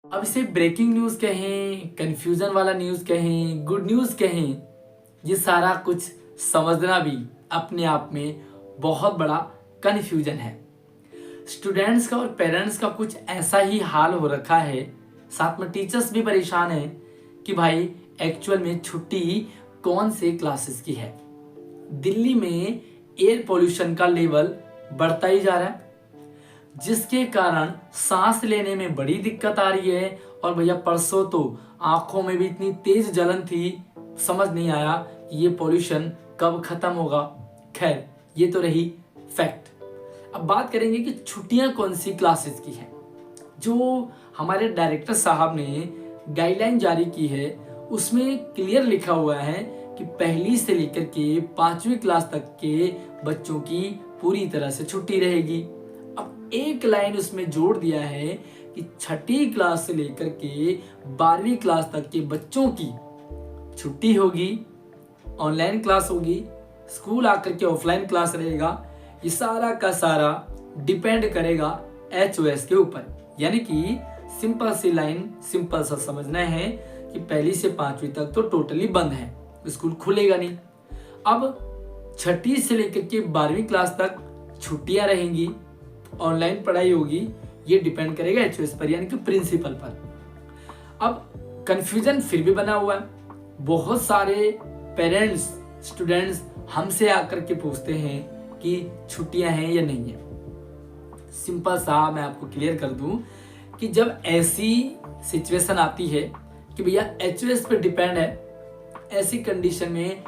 अब इसे breaking news कहें, कंफ्यूजन वाला न्यूज कहें, गुड न्यूज कहें, ये सारा कुछ समझना भी अपने आप में बहुत बड़ा कंफ्यूजन है। स्टूडेंट्स का और पेरेंट्स का कुछ ऐसा ही हाल हो रखा है, साथ में टीचर्स भी परेशान हैं कि भाई एक्चुअल में छुट्टी कौन से क्लासेस की है। दिल्ली में एयर पोल्यूशन का लेवल बढ़ता ही जा रहा है, जिसके कारण सांस लेने में बड़ी दिक्कत आ रही है। और भैया परसों तो आंखों में भी इतनी तेज जलन थी, समझ नहीं आया कि ये पोल्यूशन कब खत्म होगा। खैर, ये तो रही फैक्ट। अब बात करेंगे कि छुट्टियां कौन सी क्लासेस की हैं। जो हमारे डायरेक्टर साहब ने गाइडलाइन जारी की है, उसमें क्लियर लिखा हुआ है कि पहली से लेकर के 5वीं क्लास तक के बच्चों की पूरी तरह से छुट्टी रहेगी। अब एक लाइन उसमें जोड़ दिया है कि 6ठी क्लास से लेकर के 12वीं क्लास तक के बच्चों की छुट्टी होगी, ऑनलाइन क्लास होगी, स्कूल आकर के ऑफलाइन क्लास रहेगा। ये सारा का सारा डिपेंड करेगा HOS के ऊपर। यानी कि सिंपल सी लाइन, सिंपल सा समझना है कि पहली से 5वीं तक तो टोटली बंद है, स्कूल खुलेगा नहीं। अब 6ठी से लेकर के 12वीं क्लास तक छुट्टियां रहेंगी, ऑनलाइन पढ़ाई होगी। ये डिपेंड करेगा HOS पर, यानी कि प्रिंसिपल पर। अब कंफ्यूजन फिर भी बना हुआ है। बहुत सारे पेरेंट्स, स्टूडेंट्स हमसे आकर के पूछते हैं कि छुट्टियां हैं या नहीं है। सिंपल सा मैं आपको क्लियर कर दूं कि जब ऐसी सिचुएशन आती है कि भैया HOS पे डिपेंड है, ऐसी कंडीशन में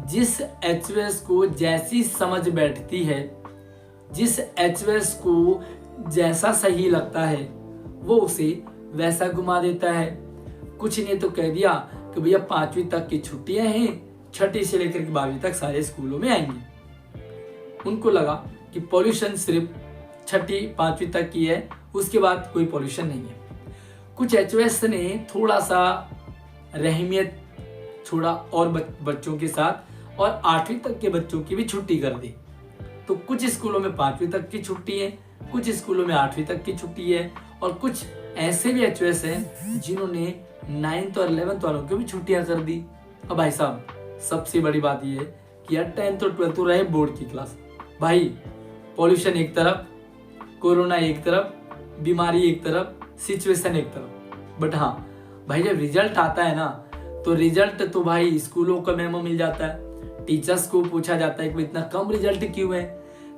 जिस HOS को जैसी समझ बैठती है, जिस HOS को जैसा सही लगता है, वो उसे वैसा घुमा देता है। कुछ ने तो कह दिया कि भैया 5वीं तक की छुट्टियां हैं, 6ठी से लेकर के 12वीं तक सारे स्कूलों में आएंगी। उनको लगा कि पॉल्यूशन सिर्फ 6ठी 5वीं तक की है, उसके बाद कोई पॉल्यूशन नहीं है। कुछ HOS ने थोड़ा सा रहमियत छोड़ा और बच्चों के साथ, और 8वीं तक के बच्चों की भी छुट्टी कर दी। तो कुछ स्कूलों में 5वीं तक की छुट्टी है, कुछ स्कूलों में 8वीं तक की छुट्टी है, और कुछ ऐसे भी HOS हैं जिन्होंने 9th और 11th वालों की भी छुट्टियां कर दी। अब भाई साहब, सबसे बड़ी बात यह है कि यार 10th और 12th तो रहे बोर्ड की क्लास। भाई पॉल्यूशन एक तरफ, कोरोना एक तरफ, बीमारी एक तरफ, सिचुएशन एक तरफ। बट हाँ भाई, जब रिजल्ट आता है ना, तो रिजल्ट तो भाई स्कूलों का मेमो मिल जाता है, टीचर्स को पूछा जाता है कि इतना कम रिजल्ट क्यों है।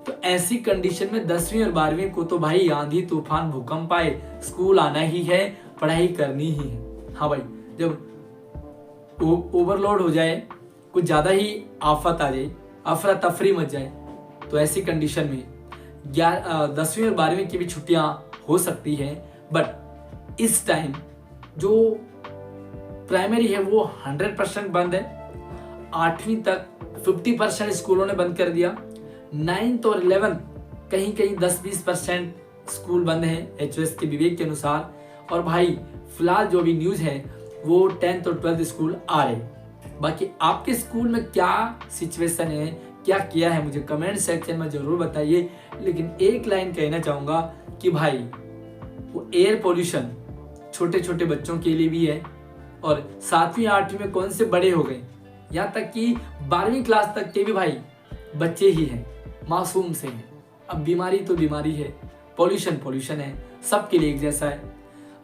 तो ऐसी कंडीशन में 10वीं और 12वीं को तो भाई आंधी तूफान भूकंप आए, स्कूल आना ही है, पढ़ाई करनी ही है। हाँ भाई, जब ओवरलोड हो जाए, कुछ ज्यादा ही आफत आ जाए, अफरा तफरी मच जाए, तो ऐसी कंडीशन में 10वीं और 12वीं की भी छुट्टियां हो सकती हैं। बट इस टाइम जो प्राइमरी है वो 100% बंद है। 8वीं तक 50% स्कूलों ने बंद कर दिया। 9th और 11th कहीं कहीं 10-20% स्कूल बंद है HOS के विवेक के अनुसार। और भाई फिलहाल जो भी न्यूज है वो 10th और 12th स्कूल आ रहे। बाकी आपके स्कूल में क्या सिचुएशन है, क्या किया है, मुझे कमेंट सेक्शन में जरूर बताइए। लेकिन एक लाइन कहना चाहूंगा कि भाई वो एयर पोल्यूशन छोटे छोटे बच्चों के लिए भी है, और 7वीं 8वीं में कौन से बड़े हो गए, यहाँ तक कि 12वीं क्लास तक के भी भाई बच्चे ही हैं, मासूम से हैं। अब बीमारी तो बीमारी है, पोल्यूशन पोल्यूशन है, सबके लिए एक जैसा है।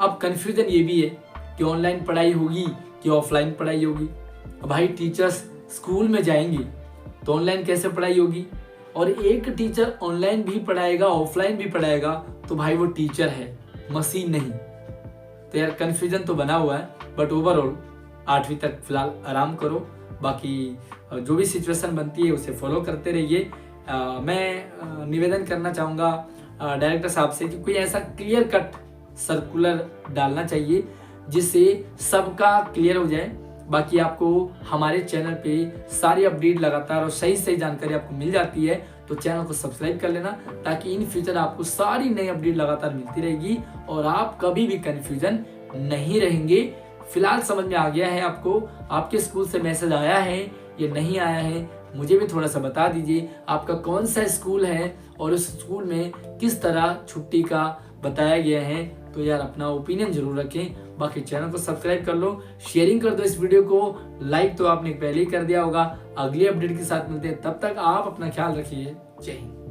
अब कंफ्यूजन ये भी है कि ऑनलाइन पढ़ाई होगी कि ऑफलाइन पढ़ाई होगी। अब भाई टीचर्स स्कूल में जाएंगे तो ऑनलाइन कैसे पढ़ाई होगी, और एक टीचर ऑनलाइन भी पढ़ाएगा ऑफलाइन भी पढ़ाएगा तो भाई वो टीचर है, मशीन नहीं। तो यार कंफ्यूजन तो बना हुआ है। बट ओवरऑल 8वीं तक फिलहाल आराम करो, बाकी जो भी सिचुएशन बनती है उसे फॉलो करते रहिए। मैं निवेदन करना चाहूँगा डायरेक्टर साहब से कि कोई ऐसा क्लियर कट सर्कुलर डालना चाहिए जिससे सबका क्लियर हो जाए। बाकी आपको हमारे चैनल पे सारी अपडेट लगातार और सही सही जानकारी आपको मिल जाती है, तो चैनल को सब्सक्राइब कर लेना ताकि इन फ्यूचर आपको सारी नई अपडेट लगातार मिलती रहेगी और आप कभी भी कंफ्यूजन नहीं रहेंगे। फिलहाल समझ में आ गया है आपको, आपके स्कूल से मैसेज आया है या नहीं आया है, मुझे भी थोड़ा सा बता दीजिए। आपका कौन सा स्कूल है और उस स्कूल में किस तरह छुट्टी का बताया गया है तो यार अपना ओपिनियन जरूर रखें। बाकी चैनल को सब्सक्राइब कर लो, शेयरिंग कर दो इस वीडियो को, लाइक तो आपने पहले ही कर दिया होगा। अगली अपडेट के साथ मिलते हैं, तब तक आप अपना ख्याल रखिए। जय हिंद।